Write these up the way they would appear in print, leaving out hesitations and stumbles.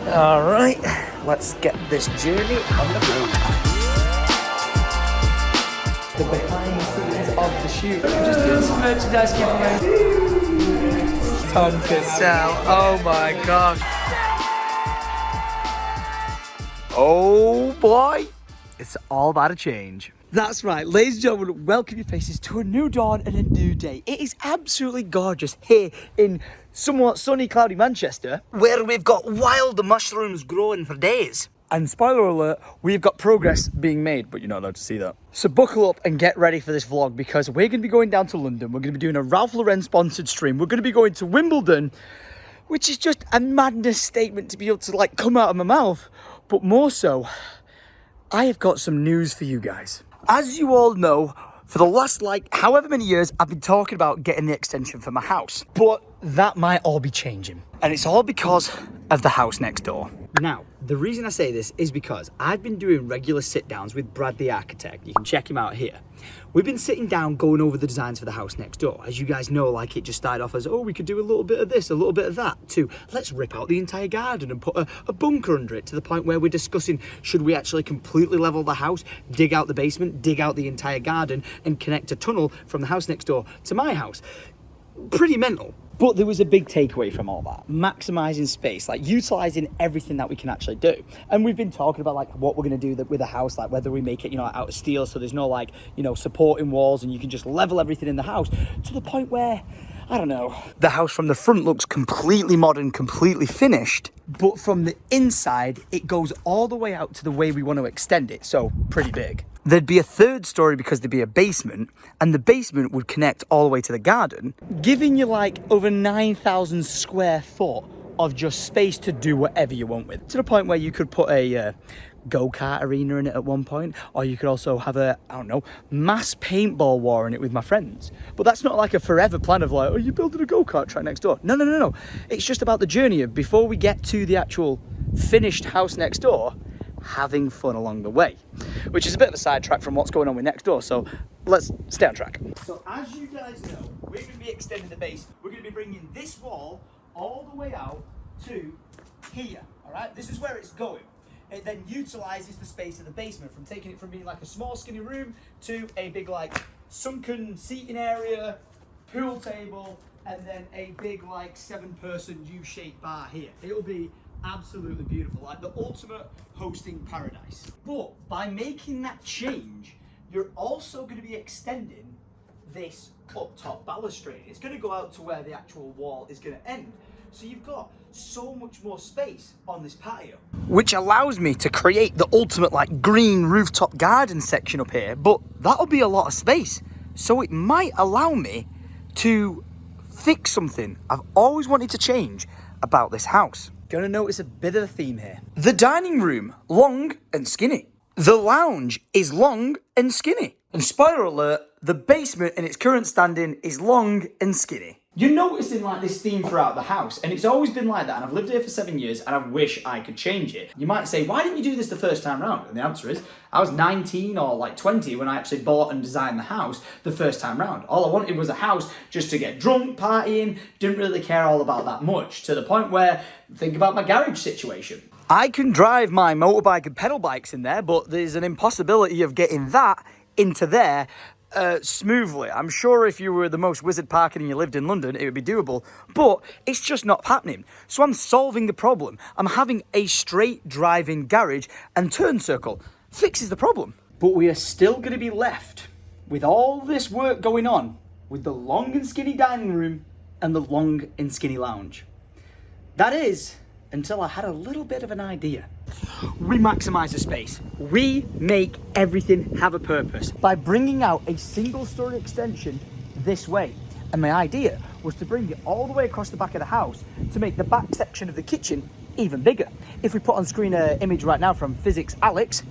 Alright, let's get this journey on the road. The behind the scenes of the shoot. I'm just doing some merchandise giveaway. Ton to sell. Oh my god. Oh boy. It's all about a change. That's right, ladies and gentlemen, welcome your faces to a new dawn and a new day. It is absolutely gorgeous here in somewhat sunny, cloudy Manchester, where we've got wild mushrooms growing for days. And spoiler alert, we've got progress being made, but you're not allowed to see that. So buckle up and get ready for this vlog, because we're going to be going down to London. We're going to be doing a Ralph Lauren sponsored stream. We're going to be going to Wimbledon, which is just a madness statement to be able to like come out of my mouth. But more so, I have got some news for you guys. As you all know, for the last like however many years, I've been talking about getting the extension for my house. But that might all be changing. And it's all because of the house next door. Now, the reason I say this is because I've been doing regular sit downs with Brad the architect. You can check him out here. We've been sitting down going over the designs for the house next door. As you guys know, like it just started off as, oh, we could do a little bit of this, a little bit of that, to let's rip out the entire garden and put a bunker under it, to the point where we're discussing, should we actually completely level the house, dig out the basement, dig out the entire garden and connect a tunnel from the house next door to my house. Pretty mental. But there was a big takeaway from all that. Maximizing space, like utilizing everything that we can actually do. And we've been talking about like what we're going to do with the house, like whether we make it, you know, out of steel, so there's no like, you know, supporting walls and you can just level everything in the house, to the point where, I don't know. The house from the front looks completely modern, completely finished. But from the inside, it goes all the way out to the way we want to extend it. So pretty big. There'd be a third story because there'd be a basement, and the basement would connect all the way to the garden, giving you like over 9,000 square foot of just space to do whatever you want with. To the point where you could put a go-kart arena in it at one point, or you could also have a, I don't know, mass paintball war in it with my friends. But that's not like a forever plan of like, oh, you're building a go-kart track next door. No. It's just about the journey of, before we get to the actual finished house next door, having fun along the way, which is a bit of a sidetrack from what's going on with next door, so let's stay on track. So as you guys know, we're going to be extending the basement. We're going to be bringing this wall all the way out to here, all right? This is where it's going. It then utilizes the space of the basement, from taking it from being like a small skinny room to a big like sunken seating area, pool table, and then a big like 7-person U-shaped bar here. It'll be absolutely beautiful, like the ultimate hosting paradise. But by making that change, you're also going to be extending this up top balustrade. It's going to go out to where the actual wall is going to end. So you've got so much more space on this patio, which allows me to create the ultimate like green rooftop garden section up here. But that'll be a lot of space, so it might allow me to fix something I've always wanted to change about this house. Gonna notice a bit of a theme here. The dining room, long and skinny. The lounge is long and skinny. And spoiler alert, the basement in its current standing is long and skinny. You're noticing like this theme throughout the house, and it's always been like that, and I've lived here for 7 years and I wish I could change it. You might say, why didn't you do this the first time round? And the answer is, I was 19 or like 20 when I actually bought and designed the house the first time round. All I wanted was a house just to get drunk, partying, didn't really care all about that much, to the point where, think about my garage situation. I can drive my motorbike and pedal bikes in there, but there's an impossibility of getting that into there smoothly. I'm sure if you were the most wizard parking and you lived in London, it would be doable, but it's just not happening. So I'm solving the problem. I'm having a straight driving garage, and turn circle fixes the problem. But we are still going to be left with all this work going on with the long and skinny dining room and the long and skinny lounge. That is, until I had a little bit of an idea. We maximize the space. We make everything have a purpose by bringing out a single story extension this way. And my idea was to bring it all the way across the back of the house to make the back section of the kitchen even bigger. If we put on screen an image right now from Physics Alex,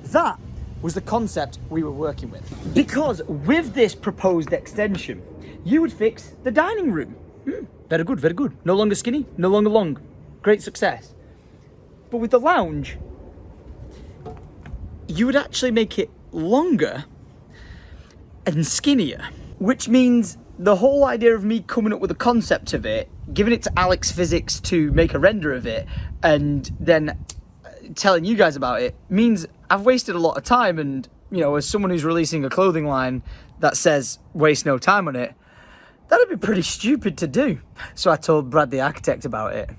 that was the concept we were working with. Because with this proposed extension, you would fix the dining room. Very good, very good. No longer skinny, no longer long. Great success. But with the lounge, you would actually make it longer and skinnier, which means the whole idea of me coming up with the concept of it giving it to Alex Physics to make a render of it, and then telling you guys about it means I've wasted a lot of time. And, you know, as someone who's releasing a clothing line that says waste no time on it, that'd be pretty stupid to do. So I told Brad the architect about it,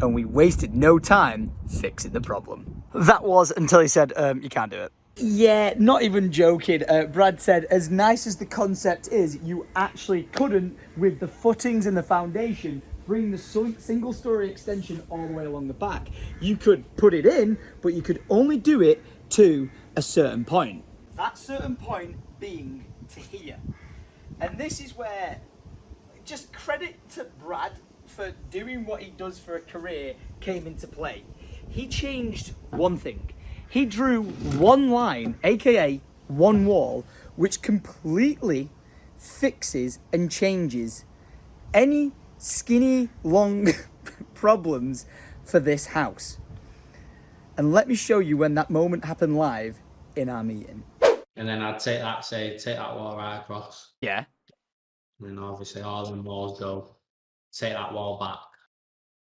and we wasted no time fixing the problem. That was until he said, you can't do it. Yeah, not even joking. Brad said, as nice as the concept is, you actually couldn't, with the footings and the foundation, bring the single story extension all the way along the back. You could put it in, but you could only do it to a certain point. That certain point being to here. And this is where, just credit to Brad for doing what he does for a career came into play. He changed one thing. He drew one line, aka one wall, which completely fixes and changes any skinny long problems for this house. And let me show you when that moment happened live in our meeting. And then I'd take that wall right across. Yeah. And then obviously all the walls go, take that wall back.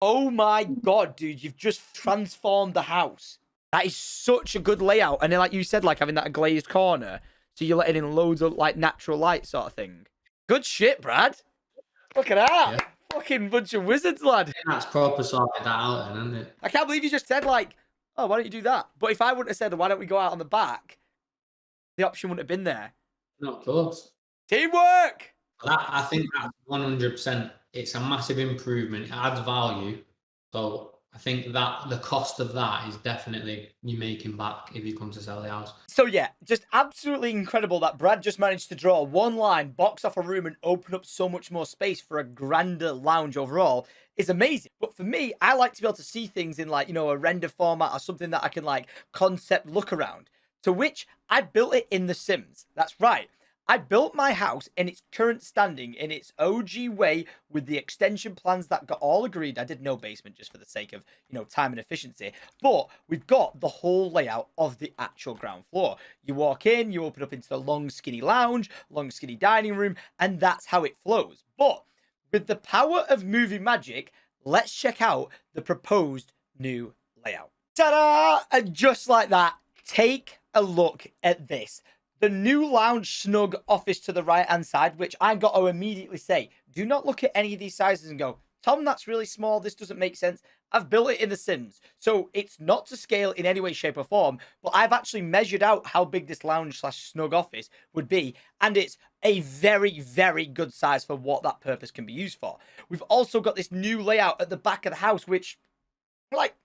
Oh my God, dude, you've just transformed the house. That is such a good layout. And then, like you said, like having that glazed corner, so you're letting in loads of like natural light sort of thing. Good shit, Brad. Look at that. Yeah. Fucking bunch of wizards, lad. That's proper sorted that out then, isn't it? I can't believe you just said like, oh, why don't you do that? But if I wouldn't have said, why don't we go out on the back, the option wouldn't have been there. No, of course. Teamwork. I think that's 100%. It's a massive improvement. It adds value. So I think that the cost of that is definitely you making back if you come to sell the house. So yeah, just absolutely incredible that Brad just managed to draw one line, box off a room, and open up so much more space for a grander lounge overall. Is amazing. But for me, I like to be able to see things in, like, you know, a render format or something that I can like concept look around. To which I built it in The Sims. That's right. I built my house in its current standing, in its OG way, with the extension plans that got all agreed. I did no basement just for the sake of, you know, time and efficiency. But we've got the whole layout of the actual ground floor. You walk in, you open up into the long, skinny lounge, long, skinny dining room, and that's how it flows. But with the power of movie magic, let's check out the proposed new layout. Ta-da! And just like that, take a look at this. The new lounge snug office to the right-hand side, which I got to immediately say, do not look at any of these sizes and go, Tom, that's really small. This doesn't make sense. I've built it in The Sims. So it's not to scale in any way, shape or form, but I've actually measured out how big this lounge / snug office would be. And it's a very, very good size for what that purpose can be used for. We've also got this new layout at the back of the house, which, like,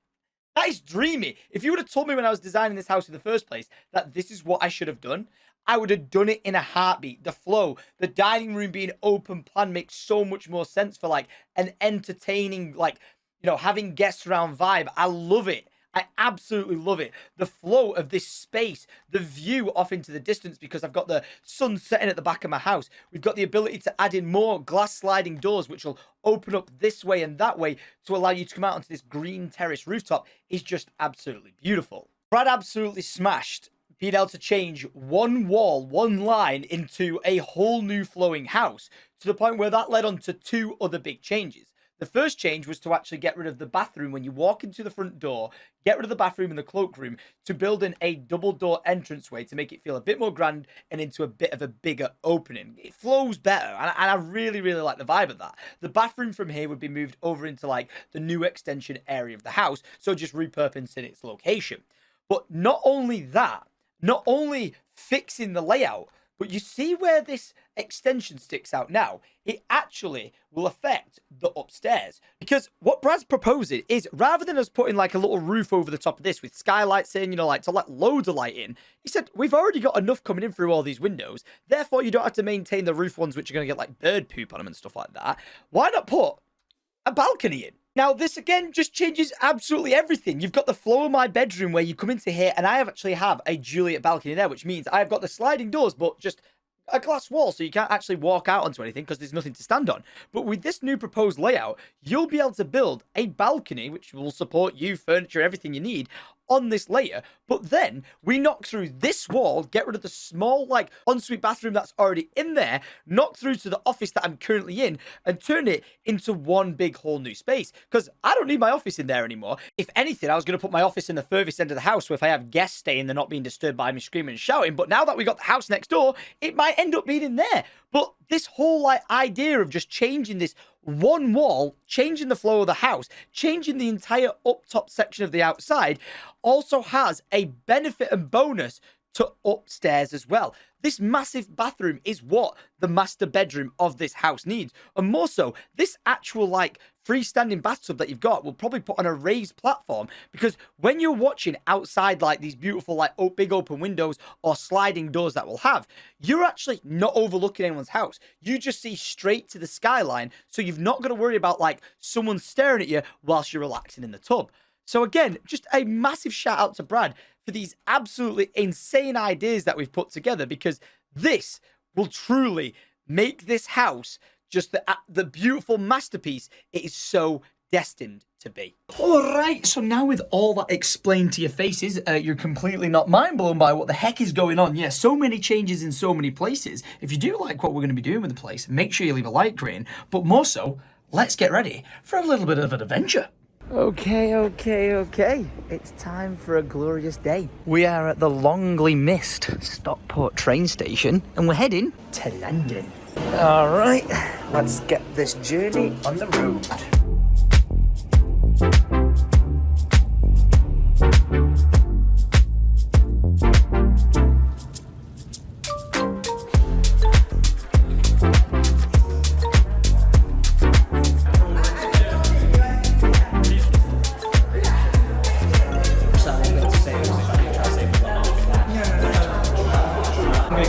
that is dreamy. If you would have told me when I was designing this house in the first place that this is what I should have done, I would have done it in a heartbeat. The flow, the dining room being open plan makes so much more sense for like an entertaining, like, you know, having guests around vibe. I love it. I absolutely love it. The flow of this space, the view off into the distance, because I've got the sun setting at the back of my house. We've got the ability to add in more glass sliding doors, which will open up this way and that way to allow you to come out onto this green terrace rooftop. Is just absolutely beautiful. Brad absolutely smashed being able to change one wall, one line into a whole new flowing house, to the point where that led on to two other big changes. The first change was to actually get rid of the bathroom when you walk into the front door, get rid of the bathroom and the cloakroom, to build in a double door entranceway to make it feel a bit more grand and into a bit of a bigger opening. It flows better, and I really, really like the vibe of that. The bathroom from here would be moved over into like the new extension area of the house, so just repurposing its location. But not only that, not only fixing the layout, but you see where this extension sticks out now? It actually will affect the upstairs. Because what Brad's proposing is, rather than us putting like a little roof over the top of this with skylights in, you know, like to let loads of light in, he said, we've already got enough coming in through all these windows. Therefore, you don't have to maintain the roof ones, which are going to get like bird poop on them and stuff like that. Why not put a balcony in? Now, this again just changes absolutely everything. You've got the flow of my bedroom where you come into here, and I actually have a Juliet balcony there, which means I've got the sliding doors, but just a glass wall, so you can't actually walk out onto anything because there's nothing to stand on. But with this new proposed layout, you'll be able to build a balcony, which will support you, furniture, everything you need on this layer. But then we knock through this wall, get rid of the small, like, ensuite bathroom that's already in there, knock through to the office that I'm currently in, and turn it into one big whole new space. Because I don't need my office in there anymore. If anything, I was going to put my office in the furthest end of the house, so if I have guests staying, they're not being disturbed by me screaming and shouting. But now that we got the house next door, it might end up being in there. But this whole, like, idea of just changing this one wall, changing the flow of the house, changing the entire up top section of the outside, also has a benefit and bonus to upstairs as well. This massive bathroom is what the master bedroom of this house needs. And more so, this actual, like, freestanding bathtub that you've got will probably put on a raised platform, because when you're watching outside, like, these beautiful, like, big open windows or sliding doors that we'll have, you're actually not overlooking anyone's house. You just see straight to the skyline, so you've not got to worry about, like, someone staring at you whilst you're relaxing in the tub. So again, just a massive shout out to Brad for these absolutely insane ideas that we've put together, because this will truly make this house just the beautiful masterpiece it is so destined to be. All right, so now with all that explained to your faces, you're completely not mind blown by what the heck is going on. Yeah, so many changes in so many places. If you do like what we're going to be doing with the place, make sure you leave a like, Green. But more so, let's get ready for a little bit of an adventure. Okay. It's time for a glorious day. We are at the longly missed Stockport train station, and we're heading to London. All right, let's get this journey on the road.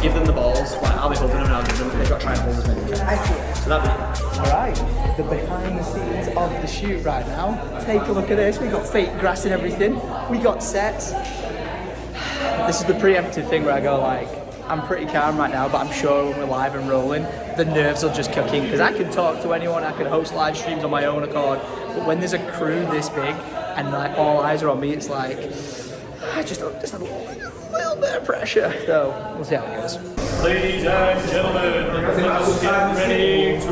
Give them the balls, like, I'll be holding them and I'll give them, they've got to try and hold as many as they can. So that'd be... Alright, the behind the scenes of the shoot right now. Take a look at this, we got fake grass and everything. We got sets. This is the preemptive thing where I go like, I'm pretty calm right now, but I'm sure when we're live and rolling, the nerves will just kick in, because I can talk to anyone, I can host live streams on my own accord, but when there's a crew this big and like all eyes are on me, it's like, just a little bit of pressure. So we'll see how it goes. Ladies and gentlemen, let's get ready to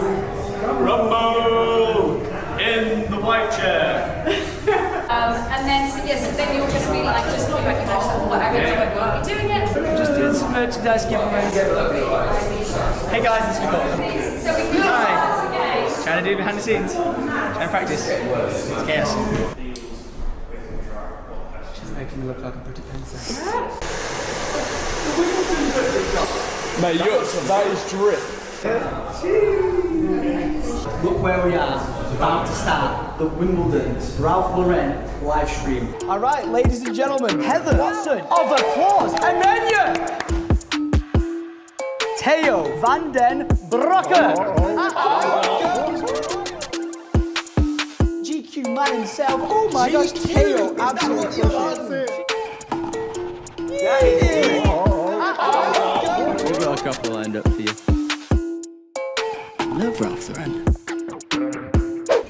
rumble in the white chair. And then, so then you'll just be like, just be recognised for whatever you won't be doing it. Just doing some merchandise giveaway. Hey guys, this is Nicole. So we can Hi. Trying to do behind the scenes. Trying to practice. It's chaos. She's making me look like a pretty princess. Mate, that is drip. Look where we are, about to start the Wimbledon Ralph Lauren live stream. All right, ladies and gentlemen, Heather Watson of applause, and then you, Theo van den Broeke. GQ man himself. Oh my gosh, Theo, absolutely. We've got a couple lined up for you. Love Ralph Lauren.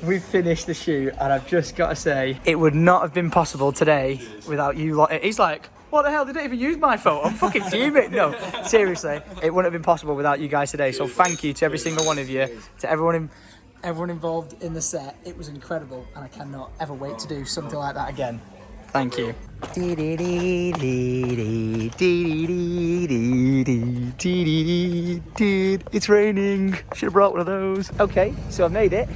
We've finished the shoot, and I've just got to say, it would not have been possible today without you lot. He's like, what the hell, they didn't even use my phone. I'm fucking fuming. No, seriously, it wouldn't have been possible without you guys today. So thank you to every single one of you, to everyone involved in the set. It was incredible, and I cannot ever wait to do something like that again. Thank you. It's raining. Should have brought one of those. Okay, so I've made it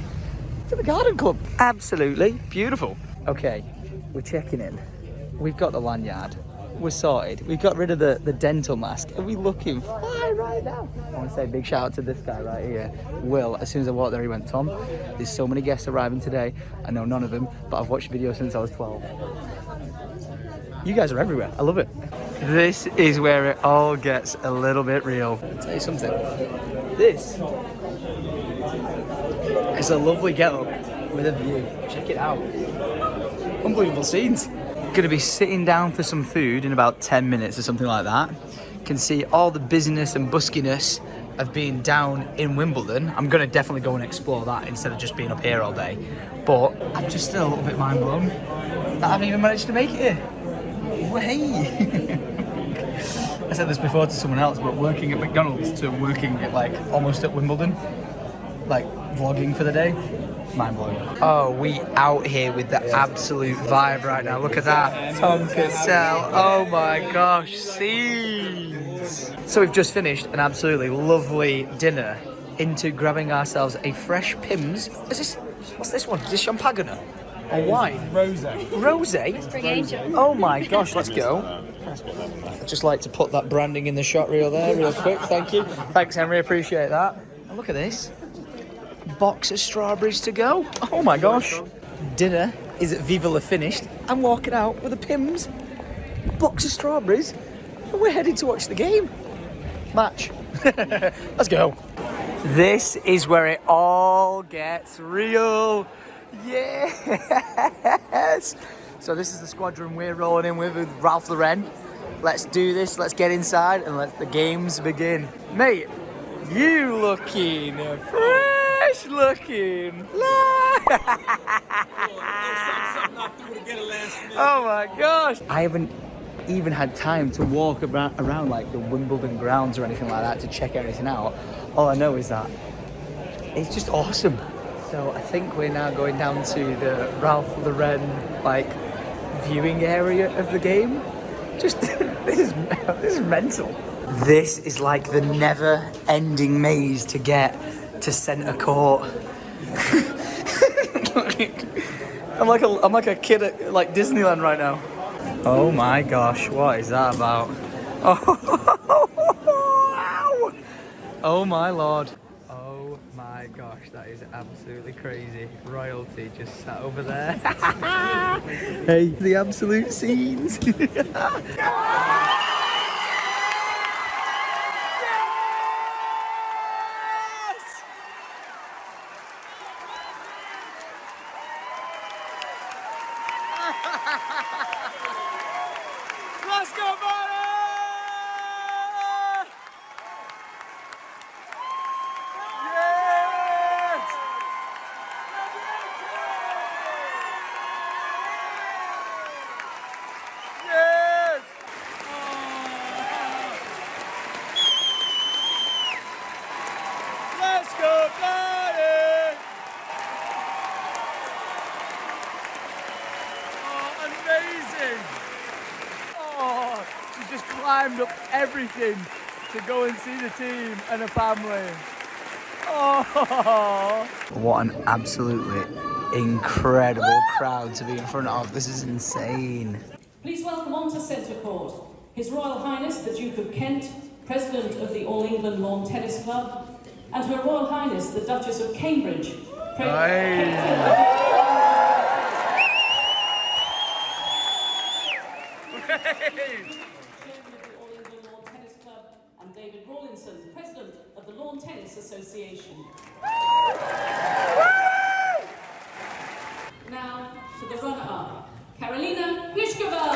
to the garden club. Absolutely beautiful. Okay, we're checking in. We've got the lanyard. We're sorted. We've got rid of the dental mask. Are we looking fine right now? I want to say a big shout out to this guy right here. Will, as soon as I walked there, he went, Tom, there's so many guests arriving today. I know none of them, but I've watched videos since I was 12. You guys are everywhere. I love it. This is where it all gets a little bit real. I'll tell you something. This is a lovely get-up with a view. Check it out. Unbelievable scenes. Gonna be sitting down for some food in about 10 minutes or something like that. can see all the busyness and buskiness of being down in Wimbledon. I'm going to definitely go and explore that instead of just being up here all day. But I'm just still a little bit mind blown that I've even managed to make it here. Way! I said this before to someone else, but working at McDonald's to working at like almost at Wimbledon, like vlogging for the day, mind blowing. Oh, we out here with the absolute vibe right now. Look at that, Tom Cassell. Oh my gosh, scenes. So we've just finished an absolutely lovely dinner into grabbing ourselves a fresh Pimm's. Is this, what's this one? Is this champagne or wine? Rosé. Rosé? Oh my gosh, let's go. I'd just like to put that branding in the shot reel there real quick, thank you. Thanks Henry, appreciate that. And look at this. Box of strawberries to go. Oh my gosh. Dinner is at Viva La finished. I'm walking out with a Pimm's box of strawberries and we're headed to watch the game. Match. Let's go. This is where it all gets real. Yes. So this is the squadron we're rolling in with Ralph Lauren. Let's do this, let's get inside and let the games begin. Mate, you looking fresh looking. Oh my gosh. I haven't even had time to walk around like the Wimbledon grounds or anything like that to check everything out. All I know is that it's just awesome. So I think we're now going down to the Ralph Lauren like viewing area of the game. Just this is mental. This is like the never-ending maze to get to centre court. I'm like a kid at like Disneyland right now. Oh my gosh, what is that about? Oh, oh my lord. Oh my gosh, that is absolutely crazy. Royalty just sat over there. Hey, the absolute scenes. Let's go, buddy! Yes! Yes! Let's go, buddy! Oh, amazing! Oh, she's just climbed up everything to go and see the team and her family. Oh! What an absolutely incredible crowd to be in front of. This is insane. Please welcome onto centre court His Royal Highness the Duke of Kent, President of the All England Lawn Tennis Club, and Her Royal Highness the Duchess of Cambridge. And David Rawlinson, President of the Lawn Tennis Association. Now to the runner-up, Karolina Pliskova.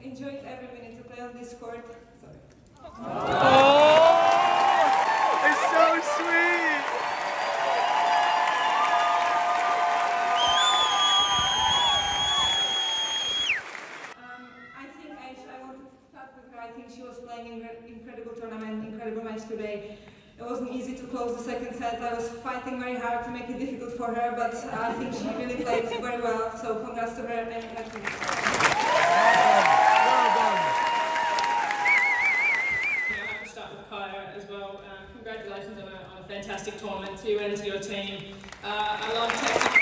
Enjoyed every minute to play on this court. Sorry. Oh, it's so sweet. I think I want to start with her. I think she was playing an incredible tournament, incredible match today. it wasn't easy to close the second set. I was fighting very hard to make it difficult for her, but I think she really played very well. So congrats to her and as well. Congratulations on a fantastic tournament to you and to your team. I love texting.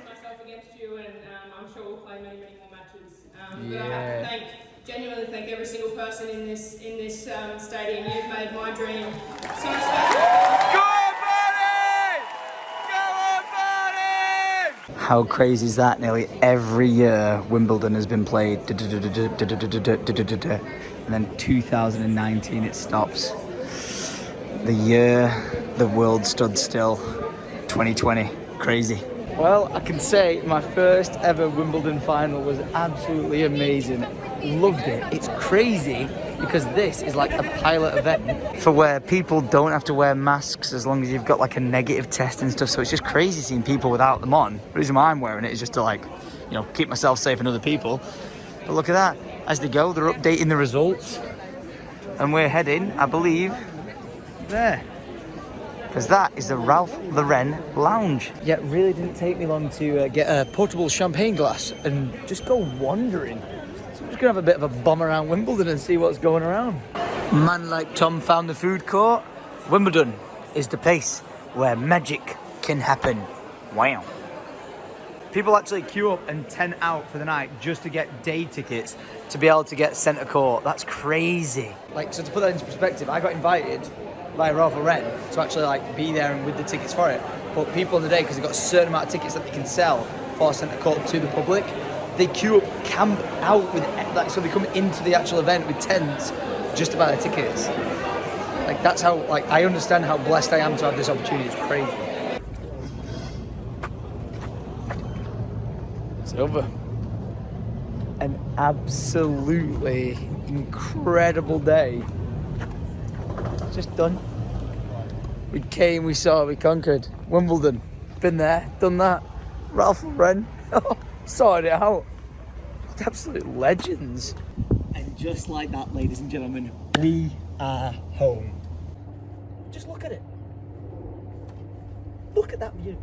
Myself against you, and I'm sure we'll play many more matches. But I have to genuinely thank every single person in this stadium. You've made my dream so special. How crazy is that? Nearly every year Wimbledon has been played, and then 2019 it stops. The year the world stood still, 2020, crazy. Well, I can say my first ever Wimbledon final was absolutely amazing. Loved it. It's crazy because this is like a pilot event for where people don't have to wear masks as long as you've got like a negative test and stuff. So it's just crazy seeing people without them on. The reason why I'm wearing it is just to like, you know, keep myself safe and other people. But look at that. As they go, they're updating the results. And we're heading, I believe, there. Because that is the Ralph Lauren Lounge. Yeah, it really didn't take me long to get a portable champagne glass and just go wandering. So I'm just gonna have a bit of a bomb around Wimbledon and see what's going around. Man like Tom found the food court. Wimbledon is the place where magic can happen. Wow. People actually queue up and tent out for the night just to get day tickets to be able to get centre court. That's crazy. Like, so to put that into perspective, I got invited by Ralph Lauren to actually like be there and with the tickets for it. But people in the day, because they've got a certain amount of tickets that they can sell for centre court to the public, they queue up, camp out with like, so they come into the actual event with tents just to buy their tickets. Like that's how, like, I understand how blessed I am to have this opportunity. It's crazy. It's over. An absolutely incredible day. Just done. We came, we saw, we conquered. Wimbledon, been there, done that. Ralph Lauren, sorted it out. Absolute legends. And just like that, ladies and gentlemen, we are home. Just look at it. Look at that view.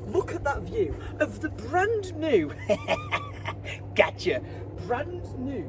Look at that view of the brand new, gotcha, brand new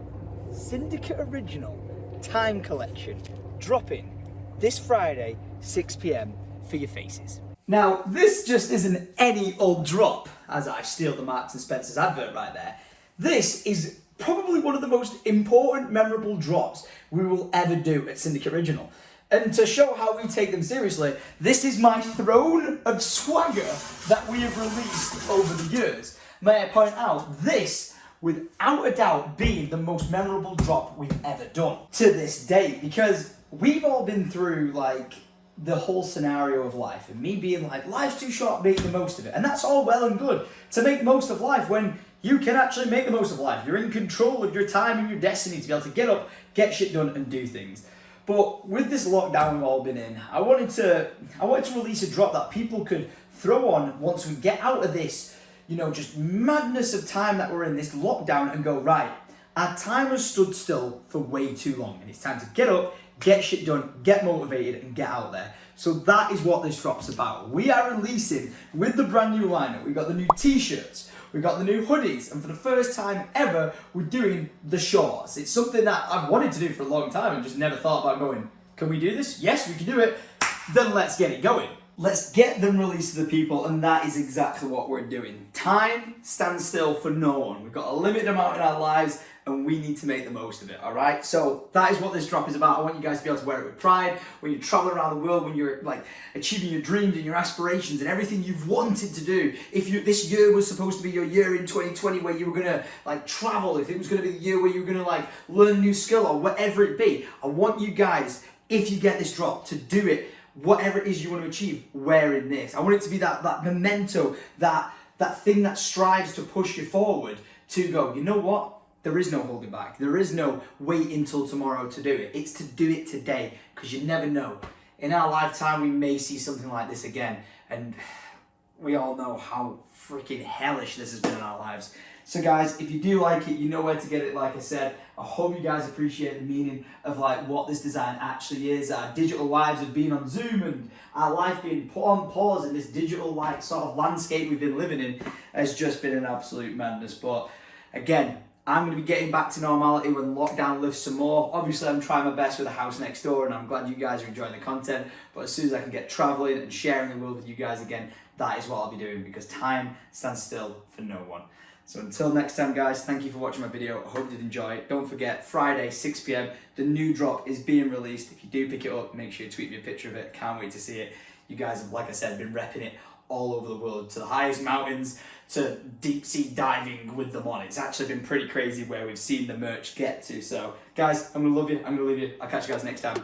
Syndicate Original Time Collection dropping this Friday, 6 PM for your faces. Now, this just isn't any old drop, as I steal the Marks and Spencer's advert right there. This is probably one of the most important, memorable drops we will ever do at Syndicate Original. And to show how we take them seriously, this is my throne of swagger that we have released over the years. May I point out, this, without a doubt, being the most memorable drop we've ever done to this day, because we've all been through, like, the whole scenario of life, and me being like, life's too short, make the most of it. And that's all well and good to make most of life when you can actually make the most of life. You're in control of your time and your destiny to be able to get up, get shit done, and do things. But with this lockdown we've all been in, I wanted to release a drop that people could throw on once we get out of this, you know, just madness of time that we're in, this lockdown, and go, right, our time has stood still for way too long, and it's time to get up, get shit done, get motivated, and get out there. So that is what this drop's about. We are releasing, with the brand new lineup, we've got the new t-shirts, we've got the new hoodies, and for the first time ever, we're doing the shorts. It's something that I've wanted to do for a long time and just never thought about going, can we do this? Yes, we can do it. Then let's get it going. Let's get them released to the people, and that is exactly what we're doing. Time stands still for no one. We've got a limited amount in our lives, and we need to make the most of it, all right? So that is what this drop is about. I want you guys to be able to wear it with pride when you're traveling around the world, when you're like achieving your dreams and your aspirations and everything you've wanted to do. If this year was supposed to be your year in 2020 where you were gonna like travel, if it was gonna be the year where you were gonna like learn a new skill or whatever it be, I want you guys, if you get this drop, to do it, whatever it is you want to achieve, wearing this. I want it to be that memento, that thing that strives to push you forward to go, you know what? There is no holding back. There is no wait until tomorrow to do it. It's to do it today, because you never know. In our lifetime, we may see something like this again. And we all know how freaking hellish this has been in our lives. So guys, if you do like it, you know where to get it. Like I said, I hope you guys appreciate the meaning of like what this design actually is. Our digital lives of being on Zoom and our life being put on pause in this digital like sort of landscape we've been living in has just been an absolute madness. But again, I'm going to be getting back to normality when lockdown lifts some more. Obviously, I'm trying my best with the house next door, and I'm glad you guys are enjoying the content. But as soon as I can get traveling and sharing the world with you guys again, that is what I'll be doing, because time stands still for no one. So until next time, guys, thank you for watching my video. I hope you did enjoy it. Don't forget, Friday, 6 p.m, the new drop is being released. If you do pick it up, make sure you tweet me a picture of it. Can't wait to see it. You guys have, like I said, been repping it all over the world, to the highest mountains, to deep sea diving with them on. It's actually been pretty crazy where we've seen the merch get to. So guys, I'm gonna love you. I'm gonna leave you. I'll catch you guys next time.